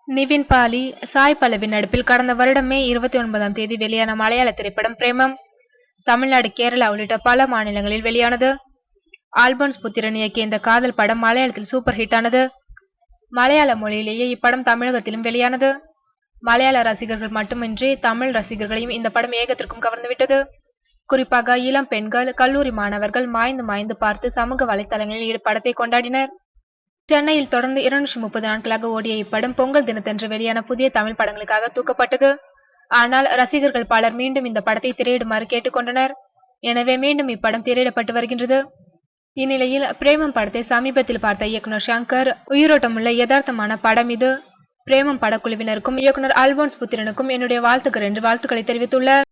நிவின் பாலி, சாய் பல்லவி நடிப்பில் கடந்த வருடம் மே 29ஆம் தேதி வெளியான மலையாள திரைப்படம் பிரேமம். தமிழ்நாடு, கேரளா உள்ளிட்ட பல மாநிலங்களில் வெளியானது. ஆல்போன்ஸ் புத்திரன் இயக்கிய இந்த காதல் படம் மலையாளத்தில் சூப்பர் ஹிட் ஆனது. மலையாள மொழியிலேயே இப்படம் தமிழகத்திலும் வெளியானது. மலையாள ரசிகர்கள் மட்டுமின்றி தமிழ் ரசிகர்களையும் இந்த படம் ஏகத்திற்கும் கவர்ந்துவிட்டது. குறிப்பாக இளம் பெண்கள், கல்லூரி மாணவர்கள் மாய்ந்து மாய்ந்து பார்த்து சமூக வலைதளங்களில் இப்படத்தை கொண்டாடினர். சென்னையில் தொடர்ந்து 230 நாட்களாக ஓடிய இப்படம் பொங்கல் தினத்தன்று வெளியான புதிய தமிழ் படங்களுக்காக தூக்கப்பட்டது. ஆனால் ரசிகர்கள் பலர் மீண்டும் இந்த படத்தை திரையிடுமாறு கேட்டுக்கொண்டனர். எனவே மீண்டும் இப்படம் திரையிடப்பட்டு வருகின்றது. இந்நிலையில் பிரேமம் படத்தை சமீபத்தில் பார்த்த இயக்குனர் சங்கர், உயிரோட்டமுள்ள யதார்த்தமான படம் இது. பிரேமம் படக்குழுவினருக்கும் இயக்குனர் ஆல்போன்ஸ் புத்திரனுக்கும் என்னுடைய வாழ்த்துக்கள் என்று வாழ்த்துக்களை தெரிவித்துள்ளார்.